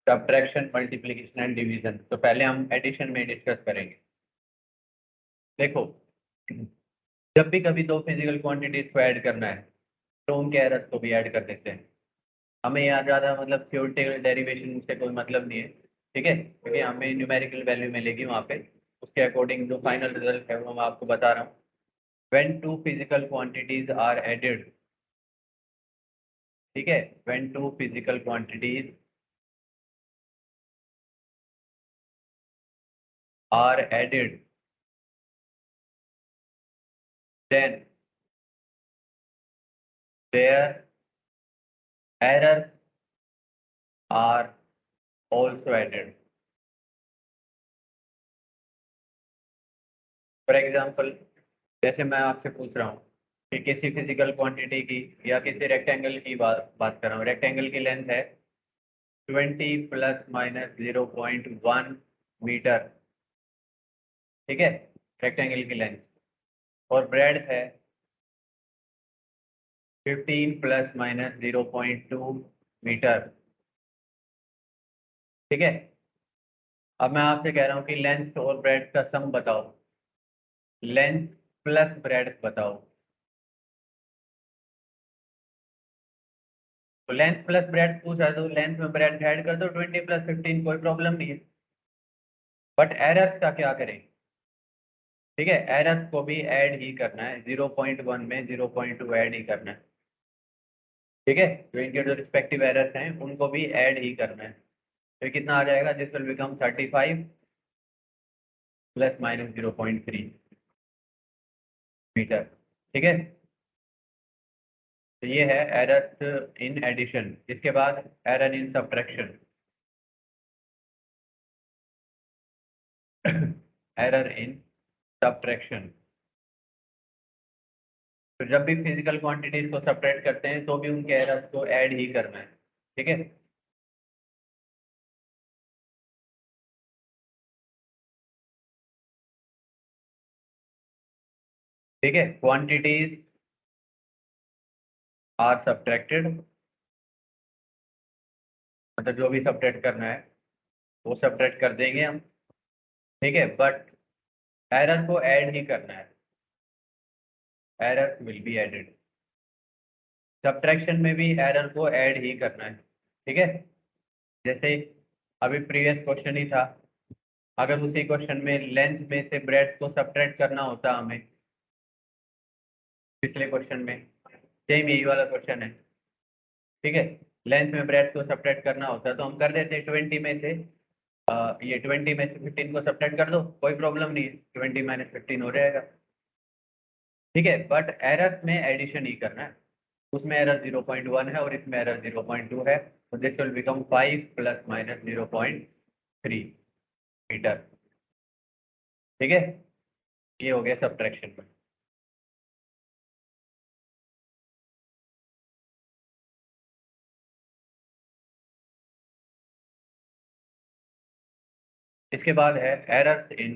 subtraction, multiplication and division. तो पहले हम एडिशन में डिस्कस करेंगे। देखो, जब भी कभी दो फिजिकल क्वांटिटीज को ऐड करना है, तो उनके एरर्स को भी ऐड कर देते हैं। हमें यहाँ ज़्यादा मतलब थ्योरेटिकल डेरिवेशन से कोई मतलब नहीं है, ठीक है, क्योंकि हमें न्यूमेरिकल वैल्यू मिलेगी वहाँ पे, उसके अकॉर्डिंग जो फाइनल रिजल्ट है वो मैं आपको बता रहा हूँ। When two physical quantities are added, ठीक है, when two physical quantities are added, then their error are also added. For example, जैसे मैं आपसे पूछ रहा हूँ कि किसी फिजिकल क्वांटिटी की या किसी रेक्टेंगल की बात कर रहा हूँ। रेक्टेंगल की लेंथ है 20 ± 0.1 मीटर, ठीक है, रेक्टेंगल की लेंथ, और ब्रेड्थ है 15 ± 0.2 मीटर, ठीक है। अब मैं आपसे कह रहा हूँ कि लेंथ और ब्रेड्थ का सम बताओ, लेंथ प्लस ब्रेड्थ बताओ। तो लेंथ प्लस ब्रेड्थ पूछा है तो लेंथ में ब्रेड्थ ऐड कर दो, 20 + 15, कोई प्रॉब्लम नहीं है। बट एरर्स का क्या करें, ठीक है, एरर्स को भी ऐड ही करना है, 0.1 में 0.2 ऐड ही करना है, ठीक है। जो इनके जो रिस्पेक्टिव एरर्स हैं उनको भी ऐड ही करना है। तो कितना आ जाएगा, दिस विल बिकम 35 ± 0.3 मीटर, ठीक है। तो ये है एरर इन एडिशन। इसके बाद error in subtraction. Error in subtraction, तो जब भी फिजिकल क्वांटिटीज को सब्ट्रैक्ट करते हैं तो भी उनके एरर्स को ऐड ही करना है, ठीक है। ठीक है, क्वांटिटीज आर सब्ट्रैक्टेड, मतलब जो भी सब्ट्रैक्ट करना है वो सब्ट्रैक्ट कर देंगे हम, ठीक है। बट एरर को ऐड ही करना है, error will be added. Subtraction में भी एरर को ऐड ही करना है, ठीक है। जैसे अभी प्रीवियस क्वेश्चन ही था, अगर उसी क्वेश्चन में लेंथ में से ब्रेड्थ को सब्ट्रैक्ट करना होता हमें, पिछले क्वेश्चन में सेम यही वाला क्वेश्चन है, ठीक है, लेंथ में ब्रेड्थ को सब्ट्रैक्ट करना होता तो हम कर देते 20 में से ये 20 में से 15 को सब्ट्रैक्ट कर दो, कोई प्रॉब्लम नहीं है, 20 - 15 हो जाएगा, ठीक है। बट एरर में एडिशन ही करना है, उसमें एरर 0.1 है और इसमें एरर 0.2 है, तो दिस विल बिकम 5 ± 0.3 मीटर, ठीक है। ये हो गया सब्ट्रैक्शन में। इसके बाद है errors in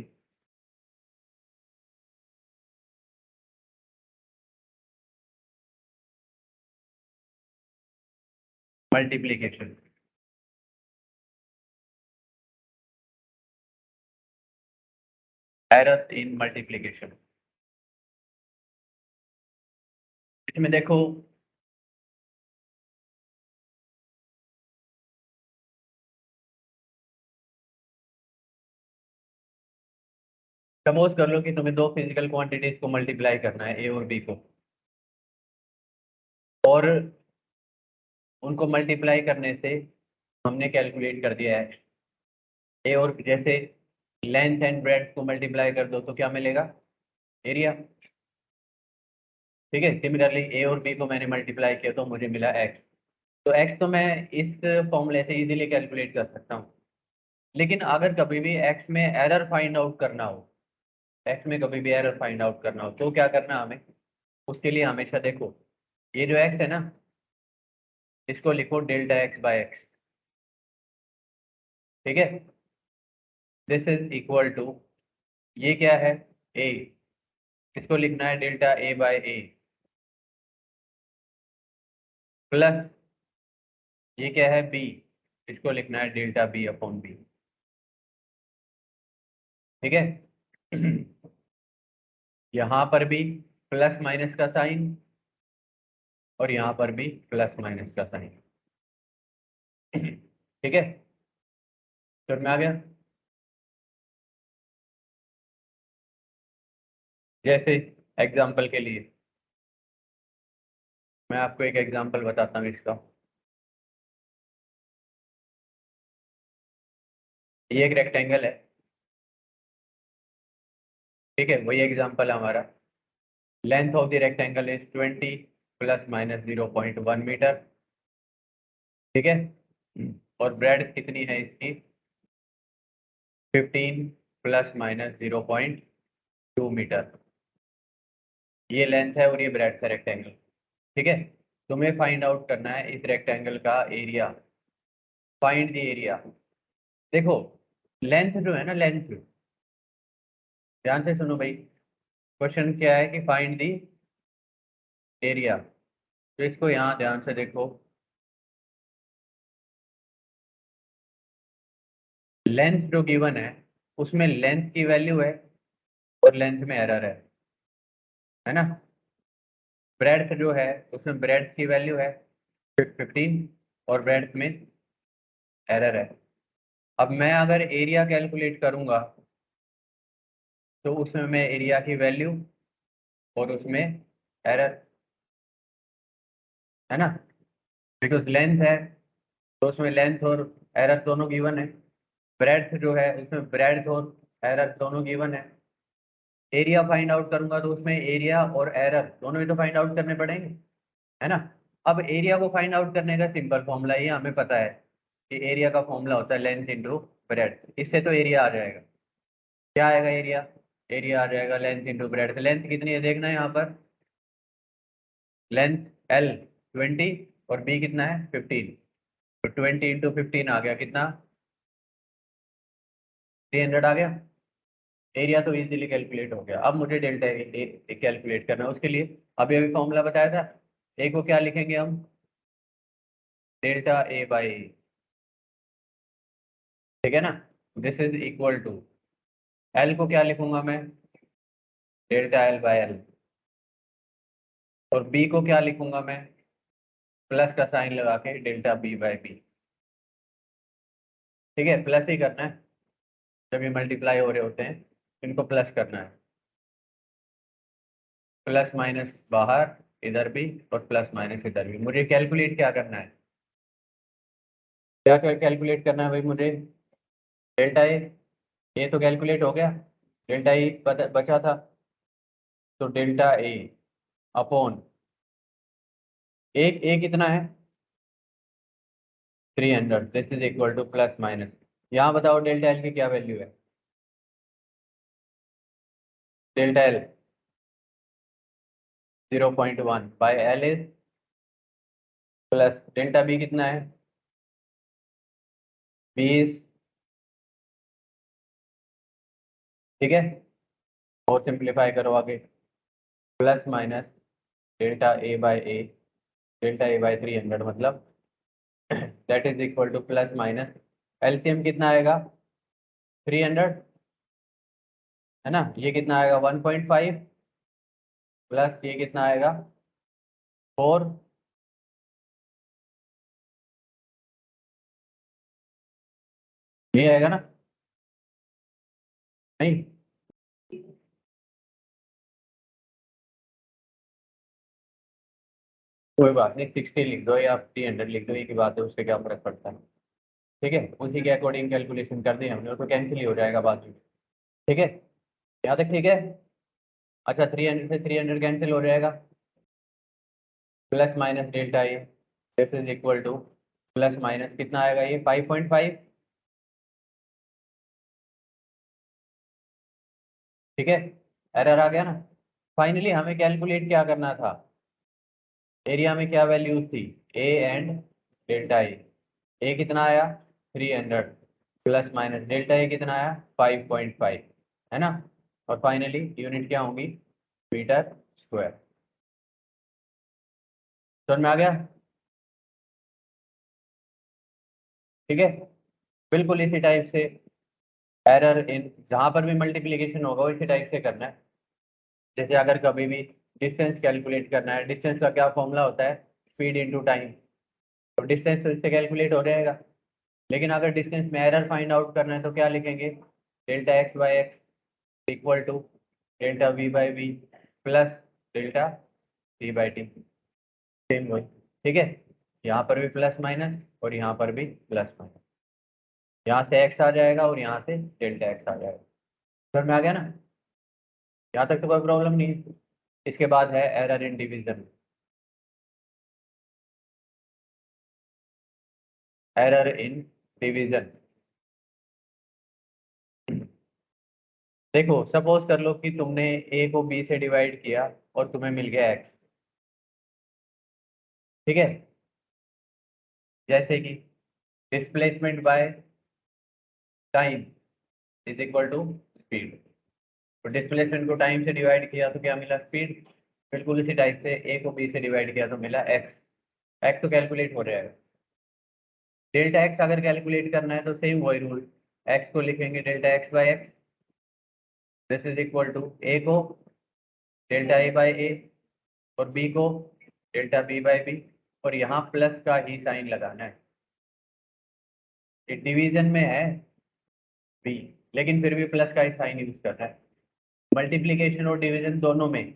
multiplication. Errors in multiplication, इसमें देखो सपोज कर लो कि तुम्हें दो फिजिकल क्वांटिटीज को मल्टीप्लाई करना है, ए और बी को, और उनको मल्टीप्लाई करने से हमने कैलकुलेट कर दिया है ए और, जैसे लेंथ एंड ब्रेड्थ को मल्टीप्लाई कर दो तो क्या मिलेगा, एरिया, ठीक है। सिमिलरली ए और बी को मैंने मल्टीप्लाई किया तो मुझे मिला एक्स, तो एक्स तो मैं इस फॉर्मूले से इजीली कैलकुलेट कर सकता हूँ। लेकिन अगर कभी भी एक्स में एरर फाइंड आउट करना हो, एक्स में कभी भी एरर फाइंड आउट करना हो तो क्या करना हमें, उसके लिए हमेशा देखो ये जो एक्स है ना, इसको लिखो Δx/x, ठीक है। दिस इज इक्वल टू, ये क्या है, ए, इसको लिखना है ΔA/a, प्लस ये क्या है, बी, इसको लिखना है ΔB/b, ठीक है। यहाँ पर भी प्लस माइनस का साइन और यहाँ पर भी प्लस माइनस का साइन, ठीक है। समझ में आ गया। जैसे एग्जाम्पल के लिए मैं आपको एक एग्जाम्पल बताता हूँ इसका। ये एक रेक्टेंगल है, ठीक है, वही एग्जाम्पल है हमारा। Length of the rectangle is 20 ± 0.1 metre, ठीक है। और ब्रेड कितनी है इसकी 15 प्लस माइनस 0.2 मीटर। ये लेंथ है और ये ब्रेड है रेक्टेंगल। ठीक है, तुम्हें फाइंड आउट करना है इस रेक्टेंगल का एरिया। Find the area. देखो लेंथ जो है ना, लेंथ, ध्यान से सुनो भाई, क्वेश्चन क्या है कि फाइंड द एरिया। तो इसको यहाँ ध्यान से देखो, लेंथ जो गिवन है उसमें लेंथ की वैल्यू है और लेंथ में एरर है ना। ब्रेड्थ जो है उसमें ब्रेड्थ की वैल्यू है 15 और ब्रेड्थ में एरर है। अब मैं अगर एरिया कैलकुलेट करूंगा तो उसमें मैं एरिया की वैल्यू और उसमें एरर, है ना, बिकॉज लेंथ है तो उसमें लेंथ और एरर दोनों गिवन है। ब्रेड्थ जो है उसमें ब्रेड्थ और एरर दोनों गिवन है। एरिया फाइंड आउट करूंगा तो उसमें एरिया और एरर दोनों भी तो फाइंड आउट करने पड़ेंगे, है ना। अब एरिया को फाइंड आउट करने का सिंपल फॉर्मूला ये हमें पता है कि एरिया का फॉर्मूला होता है लेंथ इंटू ब्रेड्थ। इससे तो एरिया आ जाएगा। क्या आएगा एरिया? एरिया आ जाएगा लेंथ इंटू ब्रेड्थ। लेंथ कितनी है देखना है यहाँ पर, लेंथ L 20 और B कितना है 15। तो 20 इंटू 15 आ गया कितना 300 आ गया। एरिया तो इजीली कैलकुलेट हो गया। अब मुझे डेल्टा ए कैलकुलेट करना है, उसके लिए अभी अभी फॉर्मूला बताया था, ए को क्या लिखेंगे हम, डेल्टा ए बाई ए। ठीक है ना, this is equal to, L को क्या लिखूंगा मैं, डेल्टा एल बाई एल, और बी को क्या लिखूंगा मैं, प्लस का साइन लगा के डेल्टा बी बाई बी। ठीक है, प्लस ही करना है, जब ये मल्टीप्लाई हो रहे होते हैं इनको प्लस करना है। प्लस माइनस बाहर इधर भी और प्लस माइनस इधर भी। मुझे कैलकुलेट क्या करना है, क्या कैलकुलेट करना है भाई मुझे, डेल्टा ए, ये तो कैलकुलेट हो गया, डेल्टा ई बचा था, तो डेल्टा ए अपॉन एक ए कितना है 300, this is equal to plus minus, यहाँ बताओ डेल्टा एल की क्या वैल्यू है, delta L 0.1 by L is plus delta B कितना है 20। ठीक है, और सिंप्लीफाई करो आगे, plus minus delta A by A, delta A by 300 मतलब that is equal to plus minus, LCM कितना आएगा 300, है ना। ये कितना आएगा 1.5 प्लस ये कितना आएगा 4, ये आएगा ना, नहीं कोई बात नहीं, 60 लिख दो या 300 लिख दो, ये की बात है, उससे क्या फर्क पड़ता है। ठीक है, उसी के अकॉर्डिंग कैलकुलेशन कर दी हमने, वो तो कैंसिल ही हो जाएगा बाद में। ठीक है, यहाँ तक ठीक है। अच्छा 300 से 300 कैंसिल हो जाएगा, plus minus delta A, this is equal to plus minus कितना आएगा ये 5.5। ठीक है, एरर आ गया ना। फाइनली हमें कैलकुलेट क्या करना था, एरिया में क्या वैल्यूज थी, ए एंड डेल्टा ए कितना आया 300 प्लस माइनस डेल्टा ए कितना आया 5.5, है ना। और फाइनली यूनिट क्या होंगी, मीटर स्क्वायर। समझ में आ गया? ठीक है, बिल्कुल इसी टाइप से एरर इन जहाँ पर भी मल्टीप्लिकेशन होगा इसी टाइप से करना है। जैसे अगर कभी भी डिस्टेंस कैलकुलेट करना है, डिस्टेंस का क्या फॉर्मूला होता है, स्पीड इनटू टाइम, तो डिस्टेंस तो इससे कैलकुलेट हो जाएगा। लेकिन अगर डिस्टेंस में एरर फाइंड आउट करना है तो क्या लिखेंगे, delta x by x equal to delta v by v plus delta t by t, same वही। ठीक है, यहाँ पर भी प्लस माइनस और यहाँ पर भी प्लस माइनस, यहाँ से एक्स आ जाएगा और यहाँ से डेल्टा एक्स आ जाएगा। समझ में आ गया ना, यहाँ तक तो कोई प्रॉब्लम नहीं है। इसके बाद है error in division. Error in division. देखो सपोज कर लो कि तुमने a को b से डिवाइड किया और तुम्हें मिल गया x, ठीक है। जैसे कि displacement by time is equal to speed, तो डिस्प्लेसमेंट को टाइम से डिवाइड किया तो क्या मिला, स्पीड। बिल्कुल इसी टाइप से a को b से डिवाइड किया तो मिला x। x तो कैलकुलेट हो जाएगा। डेल्टा x अगर कैलकुलेट करना है तो सेम वही रूल, x को लिखेंगे delta x by x, this is equal to a को डेल्टा a बाई ए और b को डेल्टा b बाई बी, और यहाँ प्लस का ही साइन लगाना है। ये डिवीजन में है b, लेकिन फिर भी प्लस का ही साइन यूज करना है, मल्टीप्लीकेशन और डिवीजन दोनों में,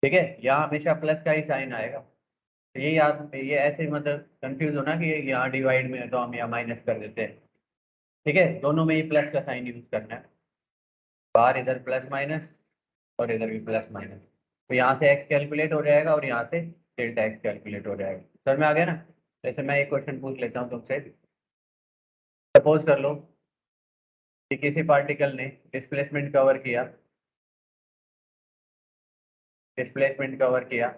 ठीक है। यहाँ हमेशा प्लस का ही साइन आएगा। तो ये याद, ये ऐसे मतलब कंफ्यूज होना कि यहाँ डिवाइड में है तो हम यहाँ माइनस कर देते हैं, ठीक है। दोनों में ही प्लस का साइन यूज करना है, बाहर इधर प्लस माइनस और इधर भी प्लस माइनस, तो यहाँ से x कैलकुलेट हो जाएगा और यहाँ से डेल्टा x कैलकुलेट हो जाएगा। समझ में आ गया ना। जैसे मैं एक क्वेश्चन पूछ लेता हूँ तुमसे, सपोज कर लो कि किसी पार्टिकल ने डिस्प्लेसमेंट कवर किया, डिस्प्लेसमेंट कवर किया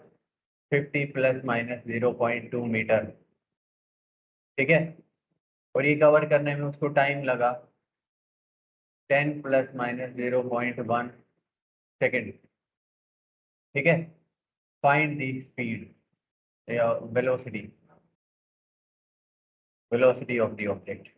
50 प्लस माइनस 0.2 मीटर, ठीक है। और ये कवर करने में उसको टाइम लगा 10 प्लस माइनस 0.1 सेकेंड, ठीक है। फाइंड द स्पीड या velocity, velocity of the object.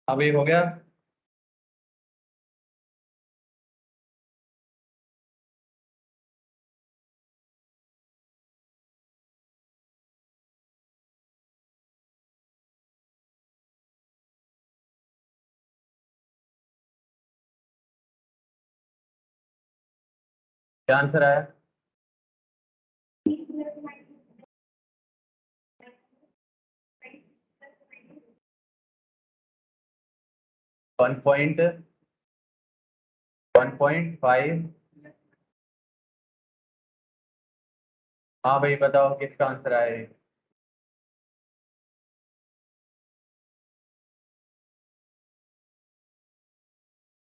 अभी हो गया। क्या आंसर आया? 1.5। हाँ भाई बताओ किसका आंसर आया ये?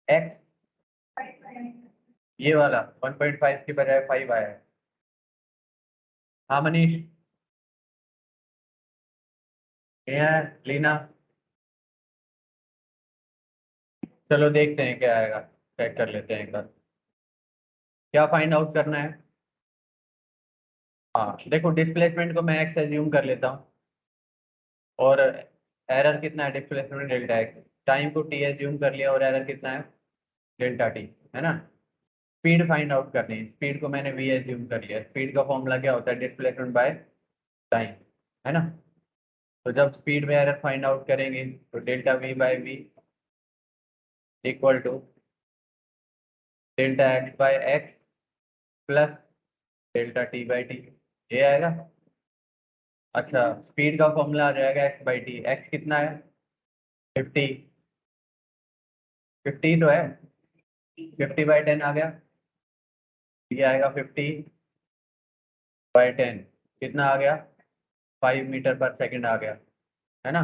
एक्स, ये वाला 1.5 के बजाय 5 आया है। हाँ मनीष, ये है लीना। चलो देखते हैं क्या आएगा, चेक कर लेते हैं एक बार। क्या फाइंड आउट करना है? हाँ देखो, डिस्प्लेसमेंट को मैं एक्स एज्यूम कर लेता हूँ, और एरर कितना है डिस्प्लेसमेंट डेल्टा एक्स, टाइम को टी एज्यूम कर लिया और एरर कितना है डेल्टा टी, है ना। स्पीड फाइंड आउट करनी है, स्पीड को मैंने वी एज्यूम कर लिया। स्पीड का फॉर्मूला क्या होता है, डिस्प्लेसमेंट बाय टाइम, है ना। तो जब स्पीड में एरर फाइंड आउट करेंगे तो delta v by v equal to delta x by x plus delta t by t, ये आएगा। अच्छा, स्पीड का फॉर्मूला आ जाएगा एक्स बाई टी। एक्स कितना है? 50, 50 तो है, 50/10 आ गया। ये आएगा 50/10, कितना आ गया? 5 मीटर पर सेकंड आ गया, है ना।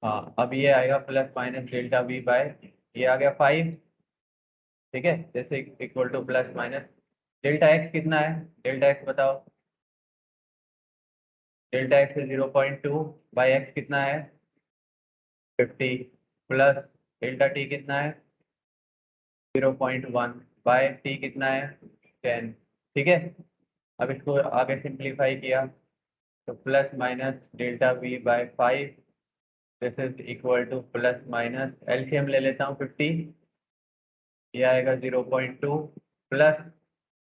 हाँ, अब ये आएगा plus minus delta v by, ये आ गया 5, ठीक है, जैसे equal to plus minus delta x कितना है? डेल्टा एक्स बताओ। डेल्टा एक्स 0.2 बाई एक्स कितना है? 50 प्लस डेल्टा टी कितना है? 0.1 बाय टी कितना है? 10, ठीक है। अब इसको आगे सिंप्लीफाई किया तो plus minus delta v by 5, this is equal to plus minus, LCM ले लेता हूँ 50, ये आएगा 0.2 प्लस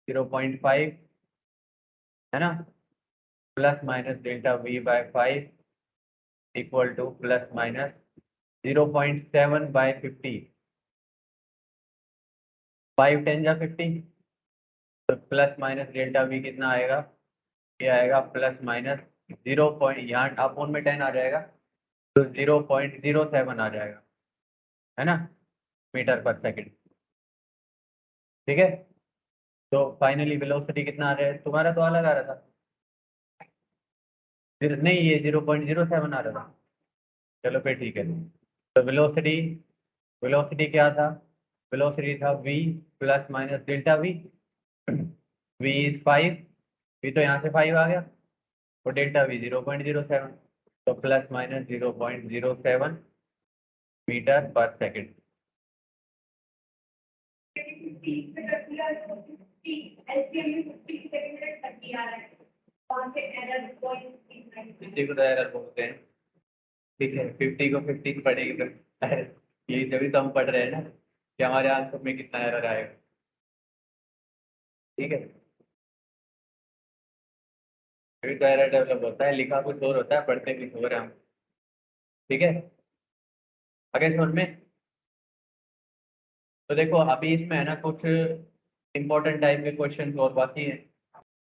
0.5, है ना, plus minus delta v by 5 equal to plus minus 0.7 by 50, 5 10 जा 50, तो प्लस माइनस डेल्टा वी कितना आएगा? ये आएगा प्लस माइनस 0 पॉइंट, यहाँ अपोन में 10 आ जाएगा तो 0.07 आ जाएगा, है ना, मीटर पर सेकंड, ठीक है। तो फाइनली वेलोसिटी कितना आ रहा है? तुम्हारा तो अलग आ रहा था, फिर नहीं, ये 0.07 आ रहा था। चलो फिर ठीक है। तो वेलोसिटी, वेलोसिटी क्या था? वेलोसिटी था v plus minus delta we, v is 5, v तो यहाँ से 5 आ गया, और डेल्टा वी 0.07, तो प्लस माइनस 0.07 मीटर पर सेकंड। इसी को तो एरर बोलते हैं, ठीक है। 50 को 50 पढ़ेगी तो यही तभी तो हम पढ़ रहे हैं ना कि हमारे आंसर में कितना एरर आएगा, ठीक है। तभी तो एरर डेवलप होता है, लिखा कुछ और होता है, पढ़ते कुछ और हैं हम, ठीक है। आगे समझ में? तो देखो अभी इसमें है ना कुछ इंपॉर्टेंट टाइप के क्वेश्चन और बाकी हैं,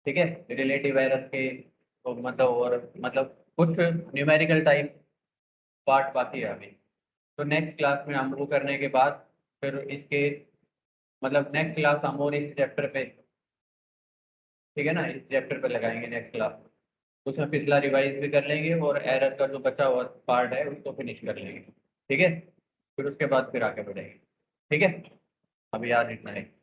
ठीक है, रिलेटिव एरर के, तो मतलब और मतलब कुछ न्यूमेरिकल टाइप पार्ट बाकी है अभी। तो नेक्स्ट क्लास में हम वो करने के बाद फिर इसके मतलब नेक्स्ट क्लास हम और इस चैप्टर पे, ठीक है ना, इस चैप्टर पे लगाएंगे नेक्स्ट क्लास। उसमें पिछला रिवाइज भी कर लेंगे और एरर का जो बचा हुआ पार्ट है उसको फिनिश कर लेंगे, ठीक है। फिर उसके बाद फिर आगे बढ़ेंगे, ठीक है। अभी याद इतना है।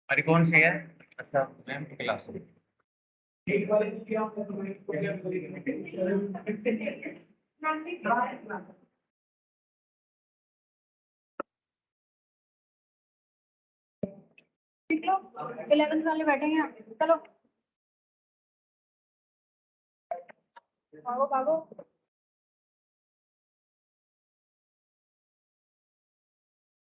हमारी कौन सी है? अच्छा मैम क्लास। निकलो, 11th वाले बैठेंगे यहाँ पे। चलो भागो भागो।